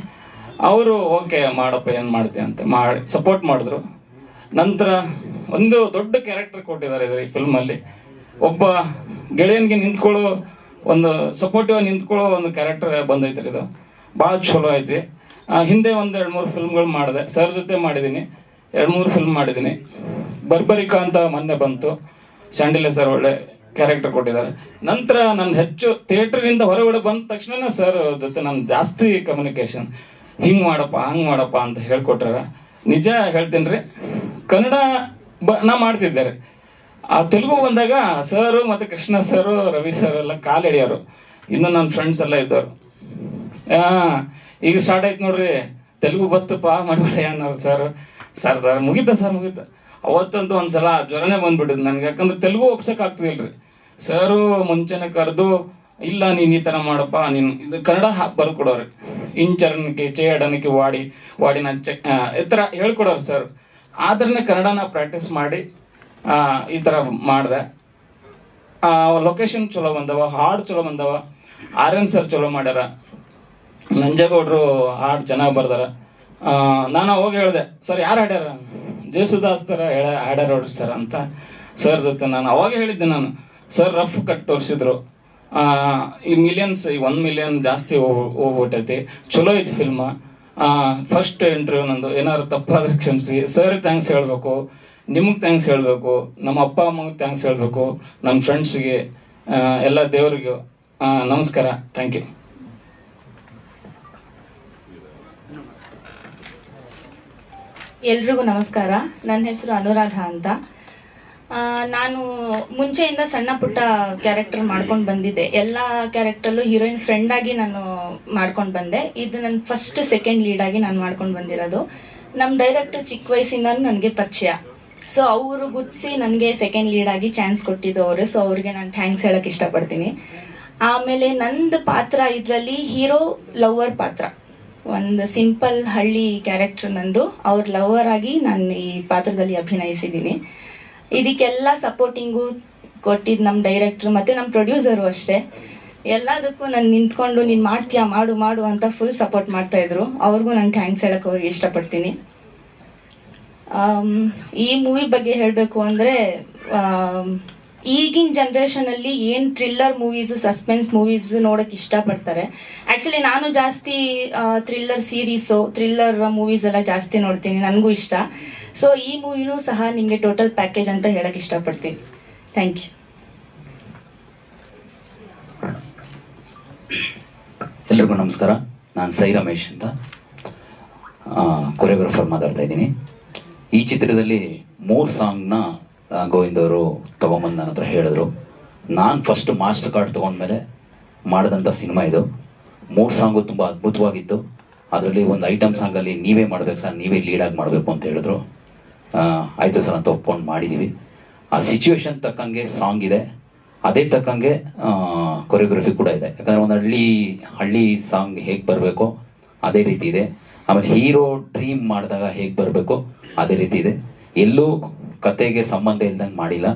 ಅವರು ಓಕೆ ಮಾಡಪ್ಪ, ಏನು ಮಾಡ್ತೀವಿ ಅಂತ ಮಾಡಿ ಸಪೋರ್ಟ್ ಮಾಡಿದ್ರು. ನಂತರ ಒಂದು ದೊಡ್ಡ ಕ್ಯಾರೆಕ್ಟರ್ ಕೊಟ್ಟಿದ್ದಾರೆ ಈ ಫಿಲ್ಮಲ್ಲಿ. ಒಬ್ಬ ಗೆಳೆಯನಿಗೆ ನಿಂತ್ಕೊಳ್ಳೋ ಒಂದು ಸಪೋರ್ಟಿವ್ ಆಗಿ ನಿಂತ್ಕೊಳ್ಳೋ ಒಂದು ಕ್ಯಾರೆಕ್ಟರ್ ಬಂದೈತೆ ಇದು. ಭಾಳ ಚಲೋ ಐತಿ. ಹಿಂದೆ ಒಂದು 2-3 ಫಿಲ್ಮ್ಗಳು ಮಾಡಿದೆ, ಸರ್ ಜೊತೆ ಮಾಡಿದ್ದೀನಿ. 2-3 ಫಿಲ್ಮ್ ಮಾಡಿದ್ದೀನಿ. ಬರ್ಬರಿಕಾ ಅಂತ ಮೊನ್ನೆ ಬಂತು, ಸ್ಯಾಂಡಿಲ್ಯ ಸರ್ ಒಳ್ಳೆ ಕ್ಯಾರೆಕ್ಟರ್ ಕೊಟ್ಟಿದ್ದಾರೆ. ನಂತರ ನಾನು ಹೆಚ್ಚು ಥಿಯೇಟ್ರಿಂದ ಹೊರಗಡೆ ಬಂದ ತಕ್ಷಣ ಸರ್ ಜೊತೆ ನಾನು ಜಾಸ್ತಿ ಕಮ್ಯುನಿಕೇಶನ್, ಹಿಂಗೆ ಮಾಡಪ್ಪ ಹಂಗೆ ಮಾಡಪ್ಪ ಅಂತ ಹೇಳ್ಕೊಟ್ರೆ. ನಿಜ ಹೇಳ್ತೀನಿ ರೀ, ಕನ್ನಡ ನಾ ಮಾಡ್ತಿದ್ದಾರೆ. ಆ ತೆಲುಗು ಬಂದಾಗ ಸರು ಮತ್ತು ಕೃಷ್ಣ ಸರು, ರವಿ ಸರ್ ಎಲ್ಲ ಕಾಲು ಹಿಡಿಯೋರು. ಇನ್ನು ನನ್ನ ಫ್ರೆಂಡ್ಸ್ ಎಲ್ಲ ಇದ್ದವರು. ಈಗ ಸ್ಟಾರ್ಟ್ ಆಯ್ತು ನೋಡ್ರಿ, ತೆಲುಗು ಬತ್ತಪ್ಪ ಮಾಡಬೇಡಿ ಅನ್ನೋರು ಸರ್ ಮುಗೀತ ಅವತ್ತಂತೂ ಒಂದ್ಸಲ ಜ್ವರನೇ ಬಂದ್ಬಿಟ್ಟಿದ್ದು ನನಗೆ. ಯಾಕಂದ್ರೆ ತೆಲುಗು ಒಪ್ಸಕ್ಕೆ ಆಗ್ತಿದಿಲ್ಲ ರೀ. ಸರು ಮುಂಚೆನೆ ಕರೆದು, ಇಲ್ಲ ನೀನು ಈ ಥರ ಮಾಡಪ್ಪ, ನೀನು ಇದು ಕನ್ನಡ ಬರೆದು ಕೊಡೋರು. ಇಂಚರಣಕ್ಕೆ ಚೇಡನಕ್ಕೆ ವಾಡಿನ ಈ ಥರ ಹೇಳ್ಕೊಡೋರು ಸರ್. ಆದ್ರೇ ಕನ್ನಡನ ಪ್ರಾಕ್ಟೀಸ್ ಮಾಡಿ ಈ ಥರ ಮಾಡಿದೆ. ಲೊಕೇಶನ್ ಚಲೋ ಬಂದವ, ಹಾಡು ಚಲೋ ಬಂದವ. ಆರ್ಯನ್ ಸರ್ ಚಲೋ ಮಾಡ್ಯಾರ, ನಂಜೇಗೌಡರು ಹಾಡು ಚೆನ್ನಾಗಿ ಬರ್ದಾರ. ನಾನು ಹೋಗಿ ಹೇಳಿದೆ, ಸರ್ ಯಾರು ಹಾಡ್ಯಾರ? ಜೇಸುದಾಸ್ ಥರ ಹಾಡ್ಯಾರ ನೋಡ್ರಿ ಸರ್ ಅಂತ ಸರ್ ಜೊತೆ ನಾನು ಅವಾಗ ಹೇಳಿದ್ದೆ. ನಾನು ಸರ್ ರಫ್ ಕಟ್ ತೋರಿಸಿದ್ರು. ಈ ಮಿಲಿಯನ್ಸ್, ಈ 1 ಮಿಲಿಯನ್ ಜಾಸ್ತಿ ಹೋಗ್ಬಿಟ್ಟೈತಿ. ಚಲೋ ಐತಿ ಫಿಲ್ಮ್. ಫಸ್ಟ್ ಇಂಟರ್ವ್ಯೂ ನಂದು, ಏನಾದ್ರು ತಪ್ಪಾದ್ರೆ ಕ್ಷಮಿಸಿ. ಸರ್ ಥ್ಯಾಂಕ್ಸ್ ಹೇಳಬೇಕು, ನಿಮಗೆ ಥ್ಯಾಂಕ್ಸ್ ಹೇಳಬೇಕು, ನಮ್ಮ ಅಪ್ಪ ಅಮ್ಮಗೆ ಥ್ಯಾಂಕ್ಸ್ ಹೇಳಬೇಕು, ನನ್ನ ಫ್ರೆಂಡ್ಸಿಗೆ, ಎಲ್ಲ ದೇವರಿಗೂ ನಮಸ್ಕಾರ. Thank you. ಎಲ್ರಿಗೂ ನಮಸ್ಕಾರ. ನನ್ನ ಹೆಸರು ಅನುರಾಧ ಅಂತ. ನಾನು ಮುಂಚೆಯಿಂದ ಸಣ್ಣ ಪುಟ್ಟ ಕ್ಯಾರೆಕ್ಟರ್ ಮಾಡ್ಕೊಂಡು ಬಂದಿದ್ದೆ. ಎಲ್ಲ ಕ್ಯಾರೆಕ್ಟರ್ಲ್ಲೂ ಹೀರೋಯಿನ್ ಫ್ರೆಂಡ್ ಆಗಿ ನಾನು ಮಾಡ್ಕೊಂಡು ಬಂದೆ. ಇದು ನನ್ನ ಫಸ್ಟ್ ಸೆಕೆಂಡ್ ಲೀಡ್ ಆಗಿ ನಾನು ಮಾಡ್ಕೊಂಡು ಬಂದಿರೋದು. ನಮ್ಮ ಡೈರೆಕ್ಟರ್ ಚಿಕ್ಕ ವಯಸ್ಸಿಂದನೂ ನನಗೆ ಪರಿಚಯ. ಸೊ ಅವರು ಗುರ್ತಿಸಿ ನನಗೆ ಸೆಕೆಂಡ್ ಲೀಡ್ ಆಗಿ ಚಾನ್ಸ್ ಕೊಟ್ಟಿದ್ದು ಅವರು. ಸೊ ಅವ್ರಿಗೆ ನಾನು ಥ್ಯಾಂಕ್ಸ್ ಹೇಳೋಕ್ಕೆ ಇಷ್ಟಪಡ್ತೀನಿ. ಆಮೇಲೆ ನಂದು ಪಾತ್ರ ಇದರಲ್ಲಿ ಹೀರೋ ಲವರ್ ಪಾತ್ರ. ಒಂದು ಸಿಂಪಲ್ ಹಳ್ಳಿ ಕ್ಯಾರೆಕ್ಟರ್ ನಂದು. ಅವ್ರ ಲವರ್ ಆಗಿ ನಾನು ಈ ಪಾತ್ರದಲ್ಲಿ ಅಭಿನಯಿಸಿದ್ದೀನಿ. ಇದಕ್ಕೆಲ್ಲ ಸಪೋರ್ಟಿಂಗು ಕೊಟ್ಟಿದ್ದು ನಮ್ಮ ಡೈರೆಕ್ಟ್ರು ಮತ್ತು ನಮ್ಮ ಪ್ರೊಡ್ಯೂಸರು ಅಷ್ಟೇ. ಎಲ್ಲದಕ್ಕೂ ನಾನು ನಿಂತ್ಕೊಂಡು ನೀನು ಮಾಡ್ತೀಯಾ, ಮಾಡು ಅಂತ ಫುಲ್ ಸಪೋರ್ಟ್ ಮಾಡ್ತಾಯಿದ್ರು. ಅವ್ರಿಗೂ ನಾನು ಥ್ಯಾಂಕ್ಸ್ ಹೇಳೋಕ್ಕೆ ಹೋಗಿ ಇಷ್ಟಪಡ್ತೀನಿ. ಈ ಮೂವಿ ಬಗ್ಗೆ ಹೇಳಬೇಕು ಅಂದರೆ, ಈಗಿನ ಜನ್ರೇಷನಲ್ಲಿ ಏನು ಥ್ರಿಲ್ಲರ್ ಮೂವೀಸು, ಸಸ್ಪೆನ್ಸ್ ಮೂವೀಸ್ ನೋಡೋಕ್ಕೆ ಇಷ್ಟಪಡ್ತಾರೆ. ಆ್ಯಕ್ಚುಲಿ ನಾನು ಜಾಸ್ತಿ ಥ್ರಿಲ್ಲರ್ ಸೀರೀಸು, ಥ್ರಿಲ್ಲರ್ ಮೂವೀಸ್ ಎಲ್ಲ ಜಾಸ್ತಿ ನೋಡ್ತೀನಿ, ನನಗೂ ಇಷ್ಟ. ಸೊ ಈ ಮೂವಿನೂ ಸಹ ನಿಮಗೆ ಟೋಟಲ್ ಪ್ಯಾಕೇಜ್ ಅಂತ ಹೇಳೋಕ್ಕೆ ಇಷ್ಟಪಡ್ತೀನಿ. Thank you. ಎಲ್ರಿಗೂ ನಮಸ್ಕಾರ. ನಾನು ಸೈ ರಮೇಶ್ ಅಂತ, ಕೊರಿಯೋಗ್ರಾಫರ್ ಮಾತಾಡ್ತಾ ಇದ್ದೀನಿ. ಈ ಚಿತ್ರದಲ್ಲಿ 3 ಸಾಂಗ್ನ ಗೋವಿಂದ್ ಅವರು ತೊಗೊಂಬಂದು ನನ್ನ ಹತ್ರ ಹೇಳಿದ್ರು. ನಾನು ಫಸ್ಟ್ ಮಾಸ್ಟರ್ ಕಾರ್ಡ್ ತೊಗೊಂಡ್ಮೇಲೆ ಮಾಡಿದಂಥ ಸಿನಿಮಾ ಇದು. 3 ಸಾಂಗು ತುಂಬ ಅದ್ಭುತವಾಗಿತ್ತು. ಅದರಲ್ಲಿ ಒಂದು ಐಟಮ್ ಸಾಂಗಲ್ಲಿ ನೀವೇ ಮಾಡಬೇಕು ಸರ್, ನೀವೇ ಲೀಡಾಗಿ ಮಾಡಬೇಕು ಅಂತ ಹೇಳಿದ್ರು. ಆಯಿತು ಸರ್ ಅಂತ ಒಪ್ಕೊಂಡು ಮಾಡಿದ್ದೀವಿ. ಆ ಸಿಚುವೇಶನ್ ತಕ್ಕಂಗೆ ಸಾಂಗ್ ಇದೆ, ಅದೇ ತಕ್ಕಂಗೆ ಕೊರಿಯೋಗ್ರಫಿ ಕೂಡ ಇದೆ. ಯಾಕಂದರೆ ಒಂದು ಹಳ್ಳಿ ಸಾಂಗ್ ಹೇಗೆ ಬರಬೇಕೋ ಅದೇ ರೀತಿ ಇದೆ. ಆಮೇಲೆ ಹೀರೋ ಡ್ರೀಮ್ ಮಾಡಿದಾಗ ಹೇಗೆ ಬರಬೇಕೋ ಅದೇ ರೀತಿ ಇದೆ. ಎಲ್ಲೂ ಕತೆಗೆ ಸಂಬಂಧ ಇಲ್ದಂಗೆ ಮಾಡಿಲ್ಲ.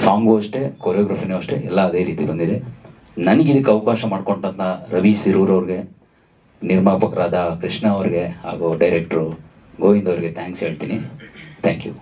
ಸಾಂಗು ಅಷ್ಟೇ, ಕೊರಿಯೋಗ್ರಫಿನೂ ಅಷ್ಟೇ, ಎಲ್ಲ ಅದೇ ರೀತಿ ಬಂದಿದೆ. ನನಗಿದಕ್ಕೆ ಅವಕಾಶ ಮಾಡಿಕೊಂಡಂಥ ರವಿ ಸಿರೂರವ್ರಿಗೆ, ನಿರ್ಮಾಪಕರಾದ ಕೃಷ್ಣ ಅವ್ರಿಗೆ ಹಾಗೂ ಡೈರೆಕ್ಟ್ರು ಗೋವಿಂದ್ ಅವ್ರಿಗೆ ಥ್ಯಾಂಕ್ಸ್ ಹೇಳ್ತೀನಿ. Thank you.